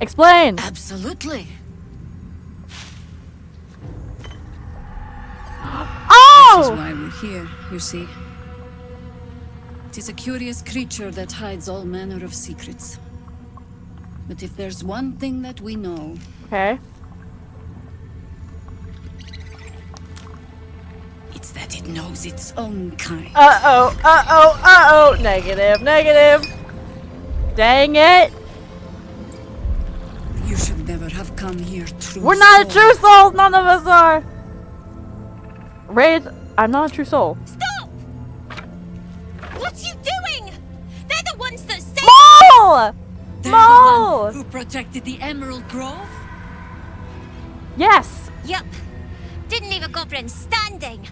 Explain! Absolutely. Oh! This is why we're here, you see. It is a curious creature that hides all manner of secrets. But if there's one thing that we know... Okay. it's that it knows its own kind. Uh-oh, uh-oh, uh-oh! Negative, negative! Dang it! You should never have come here, true We're not a soul. true soul! None of us are! Raid, I'm not a true soul. Stop! What are you doing? They're the ones that saved Mole! They're Mole! the one who protected the Emerald Grove? Yes! Yup. Didn't leave a goblin standing.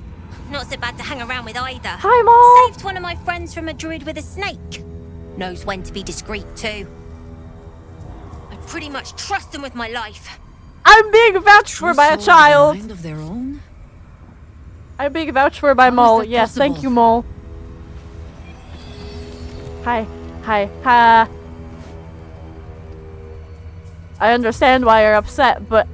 Not so bad to hang around with either. Hi, Mole! Saved one of my friends from a druid with a snake. Knows when to be discreet too. I pretty much trust him with my life. I'm being vouched for by a True souls with child! mind of their own? I'm being vouched for by How is Mole. that Yes, thank possible? you, Mole. Hi. Hi. Ha. I understand why you're upset, but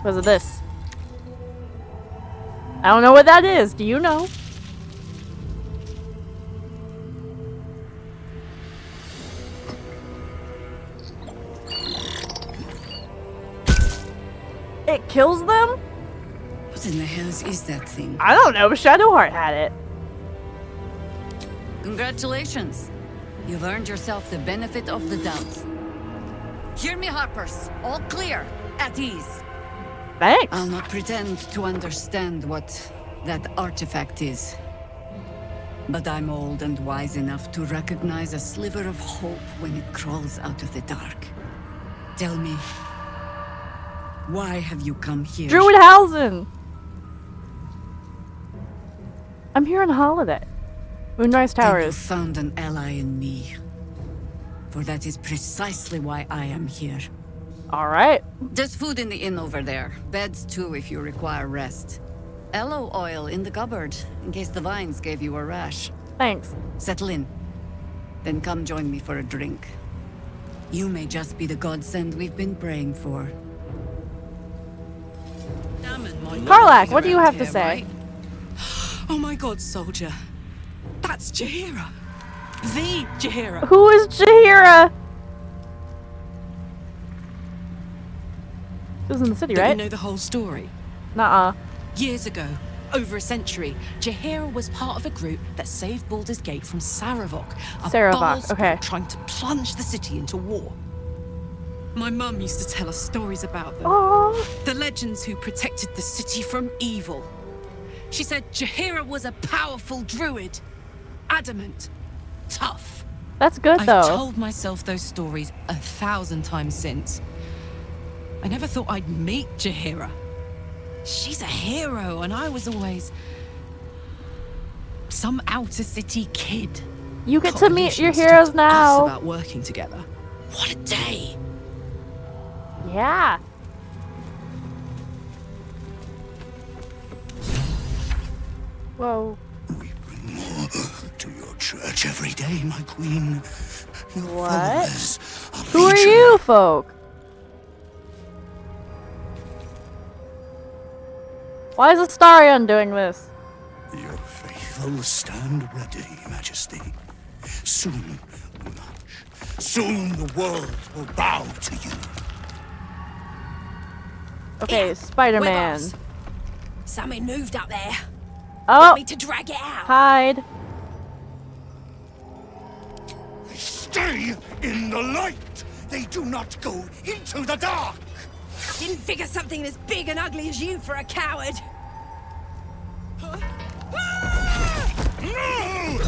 Was it this? I don't know what that is. Do you know? It kills them? What in the hells is that thing? I don't know. Shadowheart had it. Congratulations. You've earned yourself the benefit of the doubt. Hear me, Harpers. All clear. At ease. Thanks. I'll not pretend to understand what that artifact is. But I'm old and wise enough to recognize a sliver of hope when it crawls out of the dark. Tell me, why have you come here? Druidhausen! I'm here on holiday. Moonrise Then you Towers. found an ally in me. For that is precisely why I am here. Alright. There's food in the inn over there. Beds too if you require rest. Aloe oil in the cupboard, in case the vines gave you a rash. Thanks. Settle in. Then come join me for a drink. You may just be the godsend we've been praying for. Karlach, what do you have to say? Oh my god, soldier. That's Jaheira. The Jaheira. Who is Jaheira? She was in the city, Don't you right? know the whole story? Nuh-uh. Years ago, over a century, Jaheira was part of a group that saved Baldur's Gate from Saravok, a Saravok, Baal spawn okay. trying to plunge the city into war. My mum used to tell us stories about them. Aww. The legends who protected the city from evil. She said Jaheira was a powerful druid. Adamant. Tough. That's good, I've though. told myself those stories 1,000 times since. I never thought I'd meet Jaheira. She's a hero, and I was always some outer city kid. You get to meet your Coalition stood heroes to us now. about working together. What a day! Yeah. Whoa. We bring more to your church every day, my queen. Your What? followers Who are legion. you folk? Why is Astarion doing this? Your faithful stand ready, Majesty. Soon, Munach, soon the world will bow to you. Okay, Spider-Man. boss. Something moved up there. Oh, Want me to drag it out? hide. Stay in the light. They do not go into the dark. Didn't figure something as big and ugly as you for a coward. No!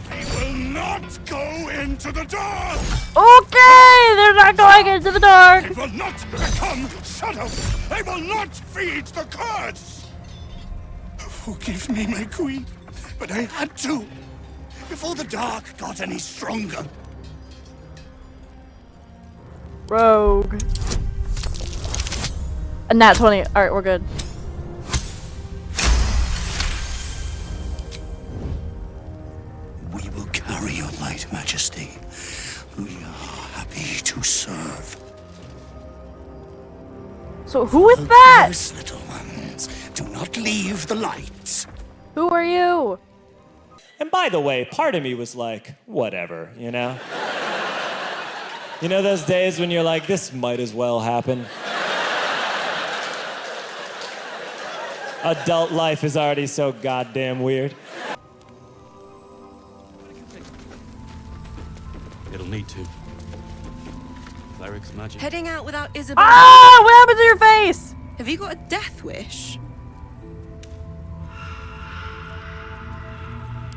They will not go into the dark. Okay, they're not going into the dark. They will not become shadows. They will not feed the curse. Forgive me, my queen, but I had to. Before the dark got any stronger. Rogue. A nat 20. Alright, we're good. We will carry your Majesty. We are happy to serve. So who is that? Close, little ones. Do not leave the lights. Who are you? And by the way, part of me was like, whatever, you know? You know those days when you're like, this might as well happen? Adult life is already so goddamn weird. It'll need to. Cleric's magic. Heading out without Isabel. Ah! What happened to your face? Have you got a death wish?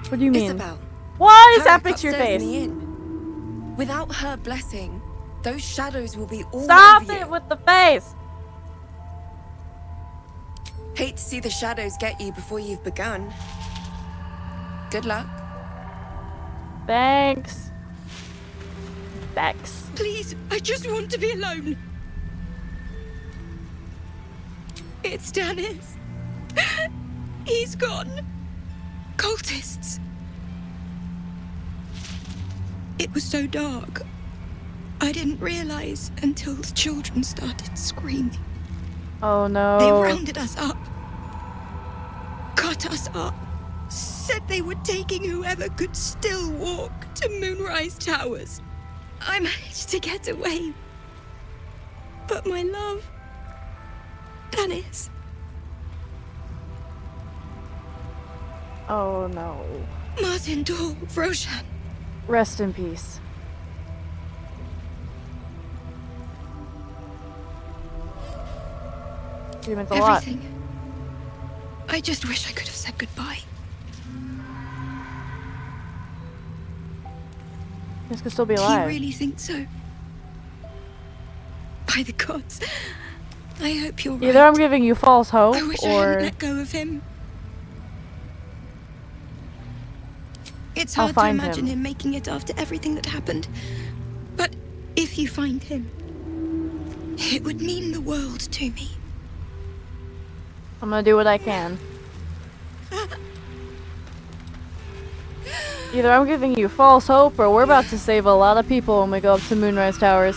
What do you mean? Isabel. What is Cleric happening to your upstairs face? in the inn. Without her blessing, those shadows will be all Stop over it you. with the face! Hate to see the shadows get you before you've begun. Good luck. Thanks. Bex. Please, I just want to be alone. It's Dennis. He's gone. Cultists. It was so dark. I didn't realize until the children started screaming. Oh no. They rounded us up. Cut us up. Said they were taking whoever could still walk to Moonrise Towers. I managed to get away. But my love, Dennis. Oh no. Martin Dahl, Roshan. Rest in peace. It means a lot. Everything. I just wish I could have said goodbye. This could still be Do you alive. really think so? By the gods, I hope you're right. Either I'm giving you false hope, I wish I hadn't or let go of him. It's I'll hard to find imagine him. him making it after everything that happened. But if you find him, it would mean the world to me. I'm gonna do what I can. Either I'm giving you false hope, or we're about to save a lot of people when we go up to Moonrise Towers.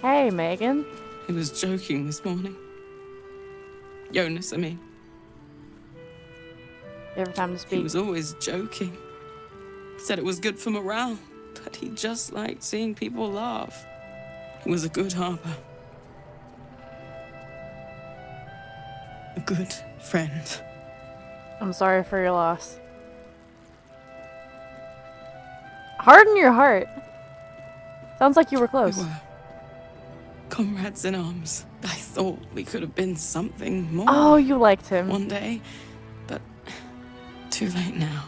Hey, Megan. He was joking this morning. Jonas, I mean. You have time to He speak. was always joking. Said it was good for morale, but he just liked seeing people laugh. He was a good harper. A good friend. I'm sorry for your loss. Harden your heart. Sounds like you were We close. were comrades in arms. I thought we could have been something more Oh, you liked him. one day, but too late now.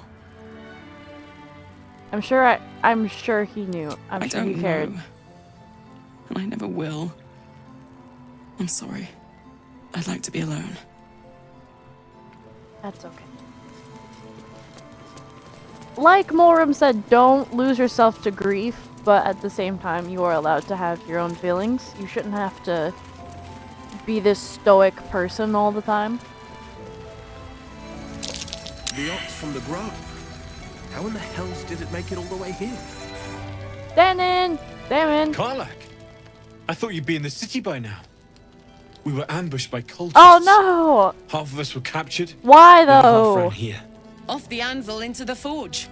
I'm sure he knew. I'm I sure don't he cared. know. And I never will. I'm sorry. I'd like to be alone. That's okay. Like Moram said, don't lose yourself to grief, but at the same time, you are allowed to have your own feelings. You shouldn't have to be this stoic person all the time. The ox from the grove. How in the hells did it make it all the way here? Damon! Karlak! I thought you'd be in the city by now. We were ambushed by cultists. Oh no! Half of us were captured. Why The other half though? ran here. Off the anvil into the forge.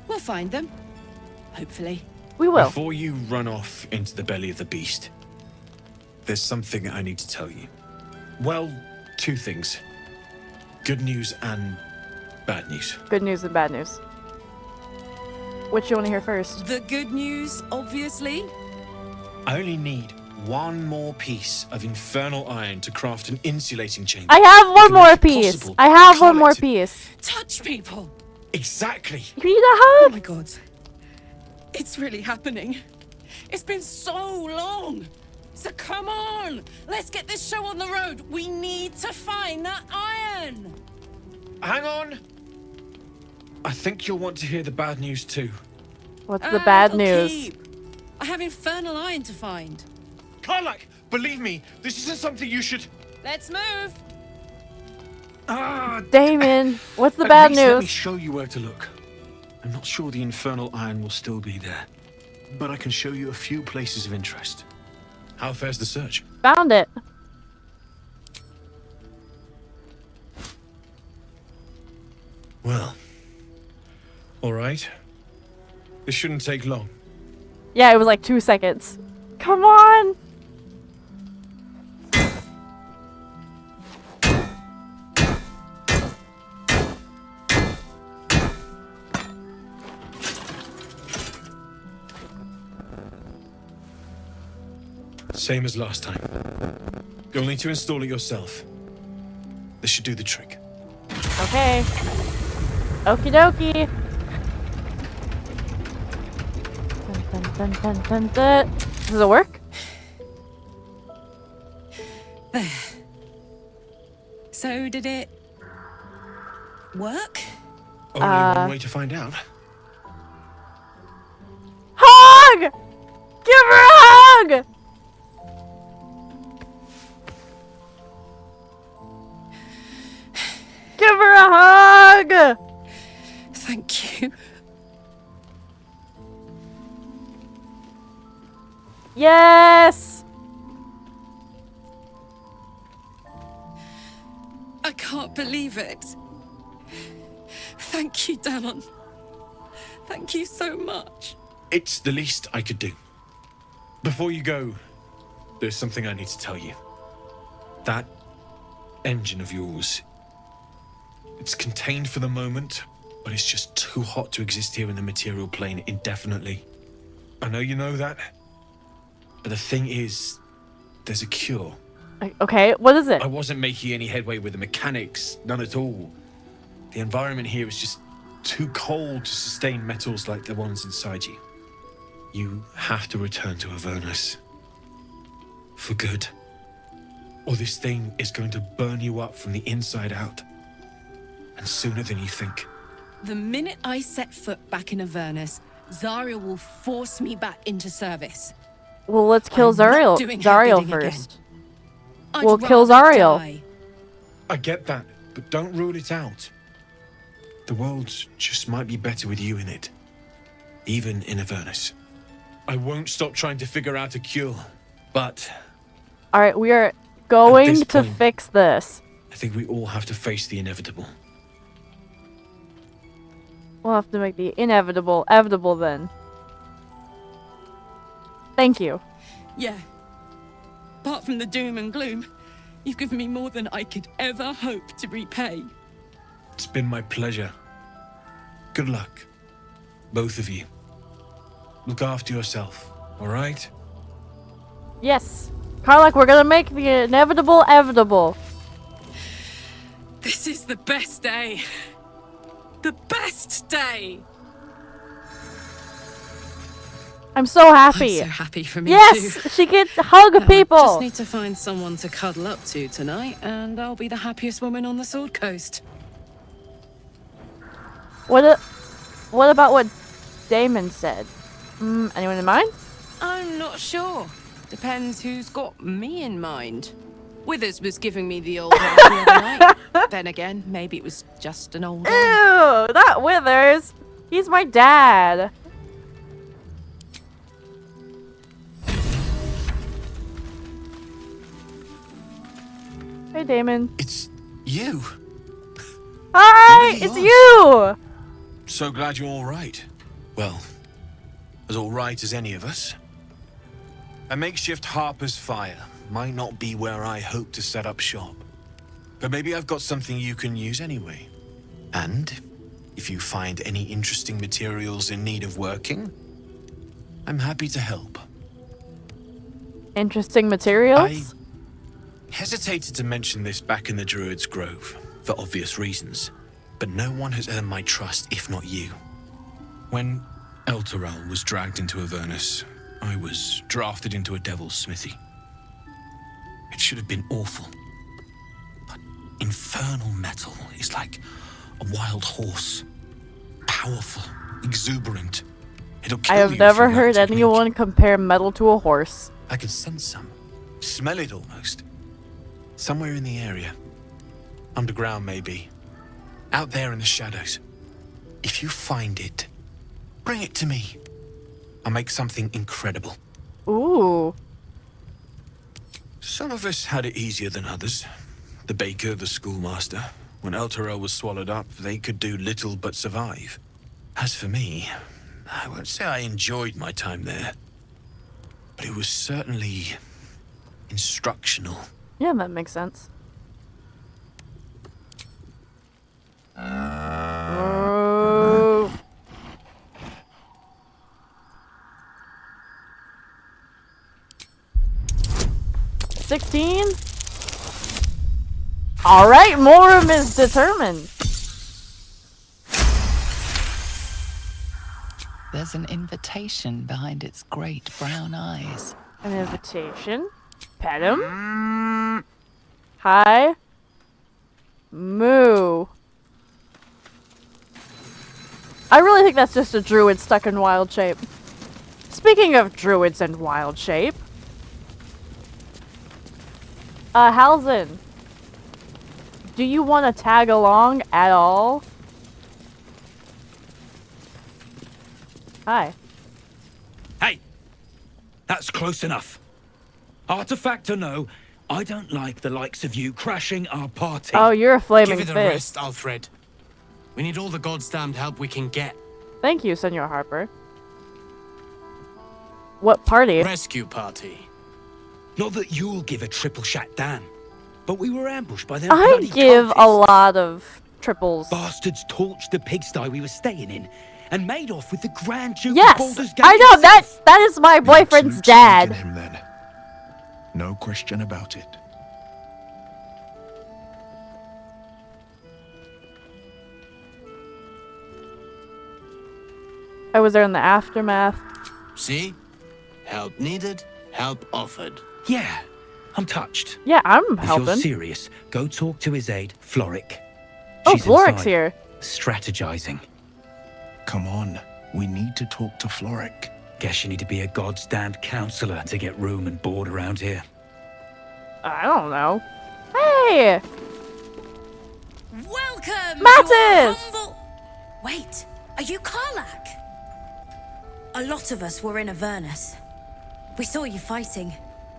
We'll find them. Hopefully. We will. Before you run off into the belly of the beast, there's something I need to tell you. Well, two things. Good news and bad news. Good news and bad news. Which you want to hear first? The good news, obviously. I only need one more piece of infernal iron to craft an insulating chamber. I have one Can more make it piece. possible I have one Karlak more to- piece. Touch people. Exactly. You need a Oh hug. my god. It's really happening. It's been so long. So come on. Let's get this show on the road. We need to find that iron. Hang on. I think you'll want to hear the bad news too. What's the bad I'll news? keep. I have infernal iron to find. Karlak, believe me, this isn't something you should. Let's move. Ah, Damon, what's the At bad least Let me news? show you where to look. I'm not sure the infernal iron will still be there, but I can show you a few places of interest. How fares the search? Found it. Well, all right. This shouldn't take long. Yeah, it was like 2 seconds. Come on! Same as last time. You'll need to install it yourself. This should do the trick. Okay. Okie dokie. Dun, dun, dun, dun, dun, dun. Does it work? There. So did it work? Only one way to find out. Hug! Give her a hug! Give her a hug! Thank you. Yes! I can't believe it. Thank you, Danon. Thank you so much. It's the least I could do. Before you go, there's something I need to tell you. That engine of yours, it's contained for the moment, but it's just too hot to exist here in the material plane indefinitely. I know you know that, but the thing is, there's a cure. Okay, what is it? I wasn't making any headway with the mechanics, none at all. The environment here is just too cold to sustain metals like the ones inside you. You have to return to Avernus. For good. Or this thing is going to burn you up from the inside out. And sooner than you think. The minute I set foot back in Avernus, Zarya will force me back into service. Well, let's kill I'm not Zariel doing her Zariel bidding again. first. I'd We'll kill rather Zariel. die. I get that, but don't rule it out. The world just might be better with you in it. Even in Avernus. I won't stop trying to figure out a cure, but Alright, we are going this to point- fix this. I think we all have to face the inevitable. We'll have to make the inevitable evitable then. Thank you. Yeah. Apart from the doom and gloom, you've given me more than I could ever hope to repay. It's been my pleasure. Good luck, both of you. Look after yourself, all right? Yes. Karlak, we're gonna make the inevitable evitable. This is the best day. The best day. I'm so happy. I'm so happy for me Yes, too. she can hug Now, I people. just need to find someone to cuddle up to tonight, and I'll be the happiest woman on the Sword Coast. What about what Damon said? Anyone in mind? I'm not sure. Depends who's got me in mind. Withers was giving me the old eye the other night. Then again, maybe it was just an old eye. Ew, not Withers. He's my dad. Hey, Damon. It's you. Hi, really it's was. you. So glad you're all right. Well, as all right as any of us. A makeshift Harper's Fire might not be where I hope to set up shop. But maybe I've got something you can use anyway. And if you find any interesting materials in need of working, I'm happy to help. Interesting materials. Hesitated to mention this back in the Druid's Grove, for obvious reasons, but no one has earned my trust if not you. When Elturel was dragged into Avernus, I was drafted into a devil's smithy. It should have been awful, but infernal metal is like a wild horse. Powerful, exuberant. It'll kill I you have if never you lack heard technique. anyone compare metal to a horse. I can sense some. Smell it almost. Somewhere in the area. Underground, maybe. Out there in the shadows. If you find it, Bring it to me. I'll make something incredible. Ooh. Some of us had it easier than others. The baker, the schoolmaster. When Elturel was swallowed up, they could do little but survive. As for me, I won't say I enjoyed my time there, but it was certainly instructional. Yeah, that makes sense. Oh. 16? Alright, Morum is determined. There's an invitation behind its great brown eyes. An invitation? Pet him? Hi. Moo. I really think that's just a druid stuck in wild shape. Speaking of druids and wild shape. Halzen. Do you want to tag along at all? Hi. Hey! That's close enough. Artifact or no, I don't like the likes of you crashing our party. Oh, you're a flaming Give it a fist. rest, Alfred. We need all the god's damned help we can get. Thank you, Senor Harper. What party? Rescue party. Not that you'll give a triple shot Dan, but we were ambushed by them I bloody give a cultists. lot of triples. Bastards torched the pigsty we were staying in and made off with the Grand Duke of Yes, Baldur's Gate I know himself. that is my boyfriend's dad. Him then. No question about it. I was there in the aftermath. See? Help needed, help offered. Yeah, I'm touched. Yeah, I'm If you're helping. serious, go talk to his aide, Floric. Oh, She's Floric's inside, here. strategizing. Come on, we need to talk to Floric. Guess you need to be a god's damned counselor to get room and board around here. I don't know. Hey! Welcome Mattis! to our humble... Wait, are you Karlak? A lot of us were in Avernus. We saw you fighting.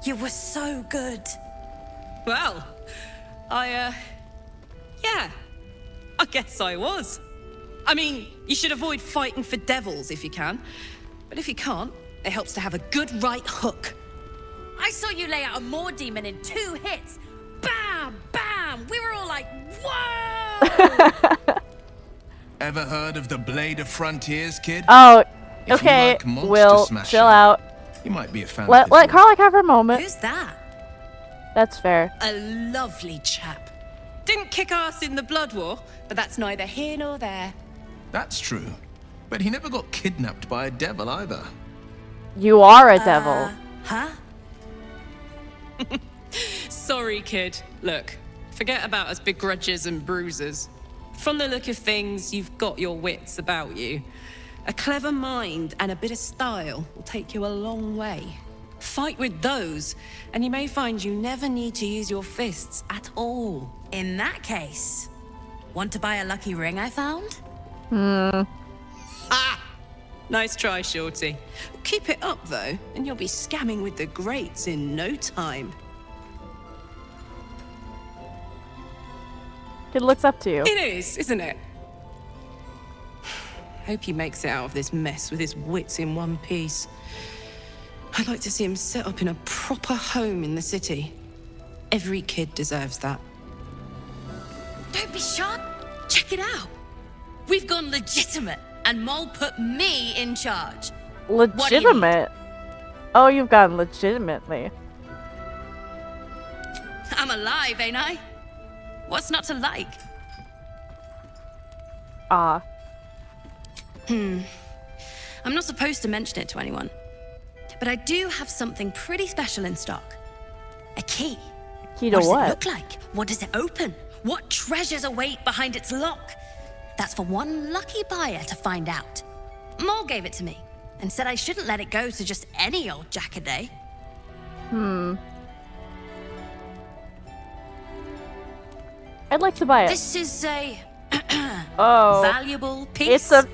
You were so good. Well, yeah, I guess I was. I mean, you should avoid fighting for devils if you can. But if you can't, it helps to have a good right hook. I saw you lay out a Moor demon in 2 hits. Bam! Bam! We were all like, whoa! Ever heard of the Blade of Frontiers, kid? Oh, If okay. you like monster Will, smashing, chill out. You might be a fan Let of this one. Karlak have her moment. Who's that? That's fair. A lovely chap. Didn't kick ass in the Blood War, but that's neither here nor there. That's true. But he never got kidnapped by a devil either. You are a devil. Huh? Sorry, kid. Look, forget about us begrudgers and bruisers. From the look of things, you've got your wits about you. A clever mind and a bit of style will take you a long way. Fight with those, and you may find you never need to use your fists at all. In that case, want to buy a lucky ring I found? Ah! Nice try, Shorty. Keep it up, though, and you'll be scamming with the greats in no time. Kid looks up to you. It is, isn't it? Hope he makes it out of this mess with his wits in one piece. I'd like to see him set up in a proper home in the city. Every kid deserves that. Don't be shy. Check it out. We've gone legitimate, and Mole put me in charge. Legitimate? Oh, you've gone legitimately. I'm alive, ain't I? What's not to like? Ah. I'm not supposed to mention it to anyone, but I do have something pretty special in stock. A key. Key to What does what? it look like? What does it open? What treasures await behind its lock? That's for one lucky buyer to find out. Mole gave it to me and said I shouldn't let it go to just any old jackaday. I'd like to buy it. This is a Oh. valuable piece. It's $1,000.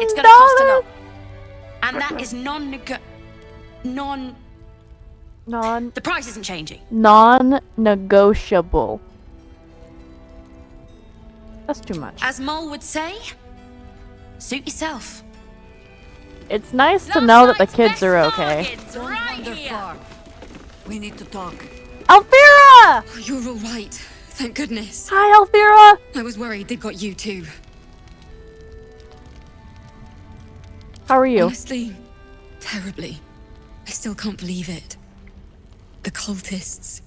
It's gonna cost a lot. And that is The price isn't changing. Non-negotiable. That's too much. As Mole would say, suit yourself. It's nice to know that the kids are okay. Right here. We need to talk. Althera! Oh, you're all right. Thank goodness. Hi, Althera! I was worried they'd got you too. How are you? Honestly, terribly. I still can't believe it. The cultists,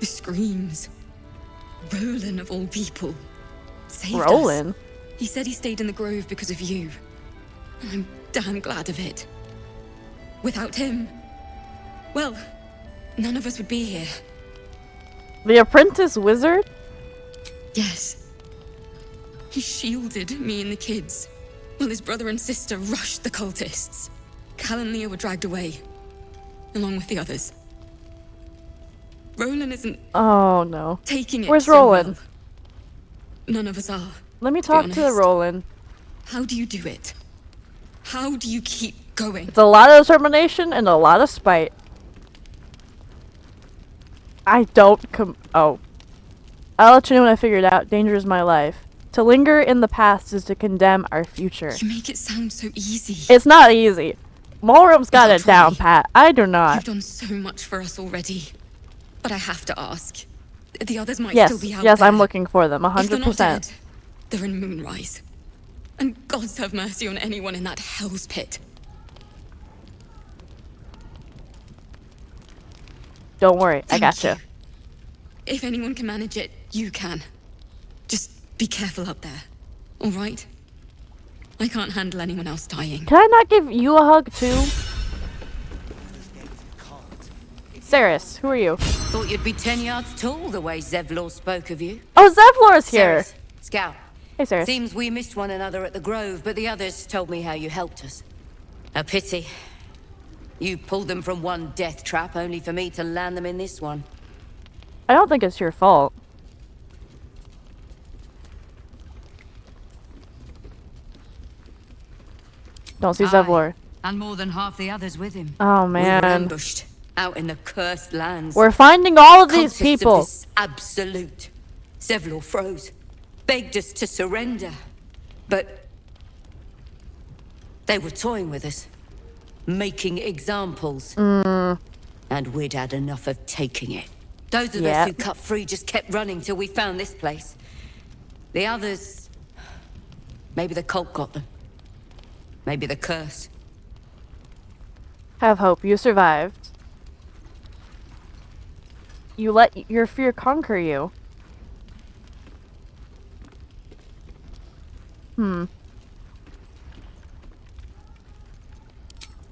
the screams. Roland of all people saved us. Roland? He said he stayed in the grove because of you. And I'm damn glad of it. Without him, well, none of us would be here. The apprentice wizard? Yes. He shielded me and the kids, while his brother and sister rushed the cultists. Cal and Leah were dragged away, along with the others. Roland isn't Oh no. taking it Where's so Roland? well. None of us are. Let me to be talk to the honest. Roland. How do you do it? How do you keep going? It's a lot of determination and a lot of spite. I don't oh. I'll let you know when I figure it out. Danger is my life. To linger in the past is to condemn our future. You make it sound so easy. It's not easy. Mulrum's got it down, pat. I do not. You've done so much for us already. But I have to ask. The others might Yes, still be out yes, there. I'm looking for them, If they're not 100%. dead, they're in Moonrise. And God's have mercy on anyone in that hell's pit. Don't worry, I Thank gotcha. you. If anyone can manage it, you can. Just be careful up there, all right? I can't handle anyone else dying. Can I not give you a hug too? Saris, who are you? Thought you'd be 10 yards tall the way Zevlor spoke of you. Oh, Zevlor's here. Saris, Scout. Hey, Saris. Seems we missed one another at the Grove, but the others told me how you helped us. A pity. You pulled them from one death trap, only for me to land them in this one. I don't think it's your fault. Don't see Zevlor. And more than half the others with him. Oh, We were man. ambushed out in the cursed lands. We're finding all of these Cultists people. Of this absolute. Zevlor froze, begged us to surrender, but they were toying with us, making examples, and we'd had enough of taking it. Those of us who cut free just kept running till we found this place. The others, maybe the cult got them, maybe the curse. Have hope. You survived. You let your fear conquer you.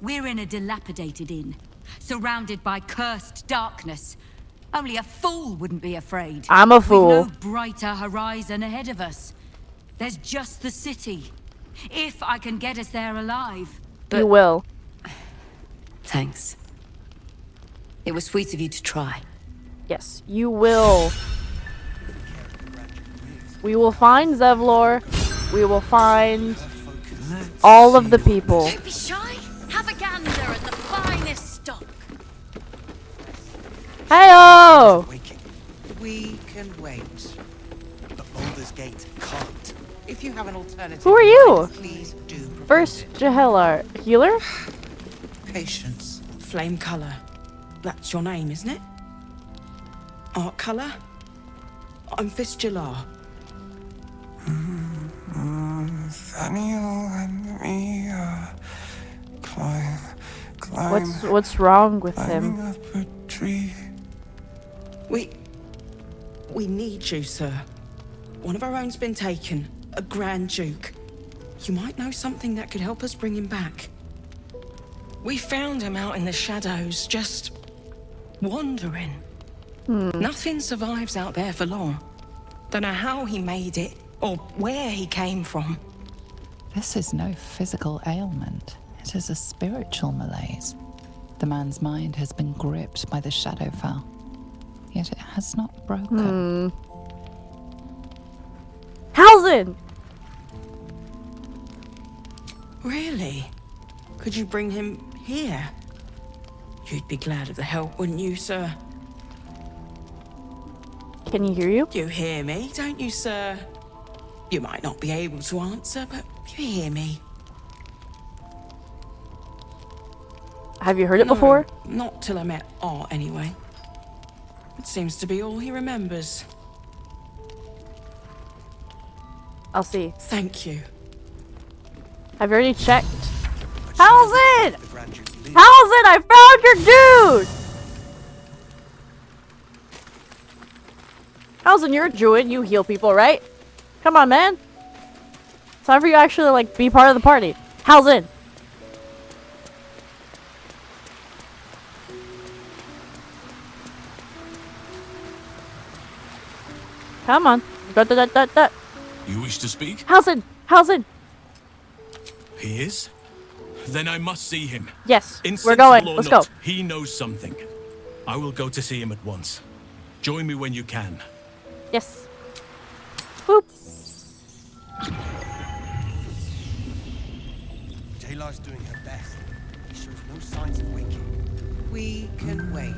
We're in a dilapidated inn, surrounded by cursed darkness. Only a fool wouldn't be afraid. I'm a fool. With no brighter horizon ahead of us. There's just the city. If I can get us there alive. You will. Thanks. It was sweet of you to try. Yes, you will. We will find Zevlor. We will find all of the people. Don't be shy. Have a gander at the finest stock. Heyo! We can wait. But Baldur's Gate can't. If you have an alternative, Who are you? please do. First Jahelar. Healer? Patience. Flame color. That's your name, isn't it? Art color? I'm Fistula. Thaniel and me climb. What's wrong with climbing him? up a tree. We need you, sir. One of our own's been taken. A Grand Duke. You might know something that could help us bring him back. We found him out in the shadows, just wandering. Nothing survives out there for long. Don't know how he made it, or where he came from. This is no physical ailment. It is a spiritual malaise. The man's mind has been gripped by the Shadowfell, yet it has not broken. Halzin! Really? Could you bring him here? You'd be glad of the help, wouldn't you, sir? Can he hear you? You hear me, don't you, sir? You might not be able to answer, but you hear me. Have you heard it before? Not till I met Art, anyway. It seems to be all he remembers. I'll see. Thank you. Have you already checked? Halsin! Halsin, I found your dude! Halsin, you're a druid. You heal people, right? Come on, man. It's time for you to actually, like, be part of the party. Halsin! Come on. That. You wish to speak? Halsin! Halsin! He is? Then I must see him. Yes, we're Insensible going. or Let's not, go. He knows something. I will go to see him at once. Join me when you can. Yes. Boop. Jayla's doing her best. He shows no signs of waking. We can wait.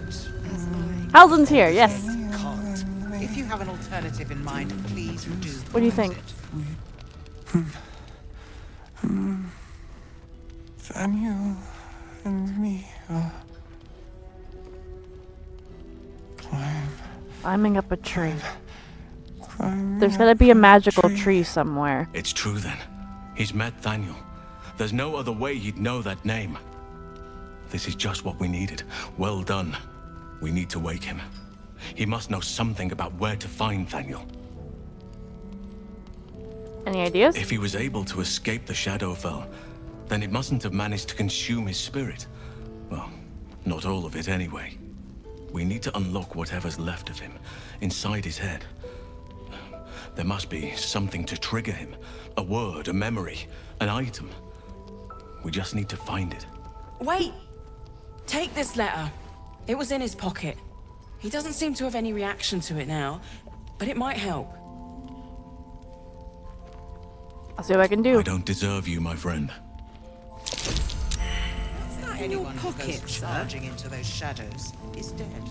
Halsin's here, yes. Can't. If you have an alternative in mind, please do. What do you think? Thaniel and me Climbing up a tree. There's gotta be a magical tree somewhere. It's true then. He's met Thaniel. There's no other way he'd know that name. This is just what we needed. Well done. We need to wake him. He must know something about where to find Thaniel. Any ideas? If he was able to escape the Shadowfell, then it mustn't have managed to consume his spirit. Well, not all of it anyway. We need to unlock whatever's left of him, inside his head. There must be something to trigger him. A word, a memory, an item. We just need to find it. Wait! Take this letter. It was in his pocket. He doesn't seem to have any reaction to it now, but it might help. I'll see what I can do. I don't deserve you, my friend. Anyone who goes charging into those shadows is dead.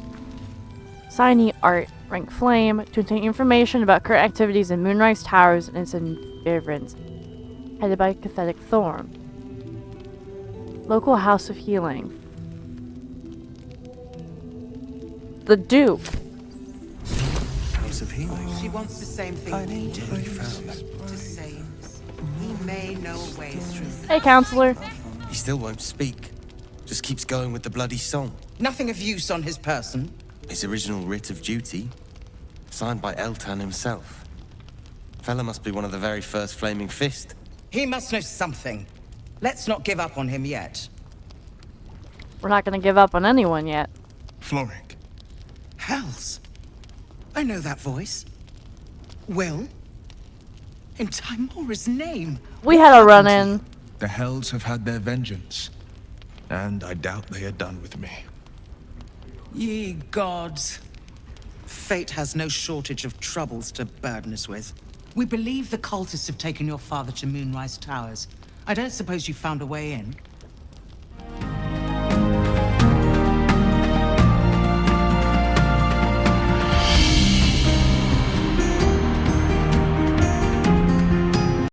Signy art, rank flame, to obtain information about current activities in Moonrise Towers and its environs. Headed by Catholic Thorn. Local House of Healing. The Duke. House of Healing. She wants the same thing we do. To save us. He may know a way through. Hey, counselor. He still won't speak. Just keeps going with the bloody song. Nothing of use on his person. His original writ of duty, signed by Eltan himself. Fella must be one of the very first Flaming Fist. He must know something. Let's not give up on him yet. We're not gonna give up on anyone yet. Floric. Hells. I know that voice. Will? In Timora's name. We had a run-in. The Hells have had their vengeance, and I doubt they are done with me. Ye gods. Fate has no shortage of troubles to burden us with. We believe the cultists have taken your father to Moonrise Towers. I don't suppose you found a way in?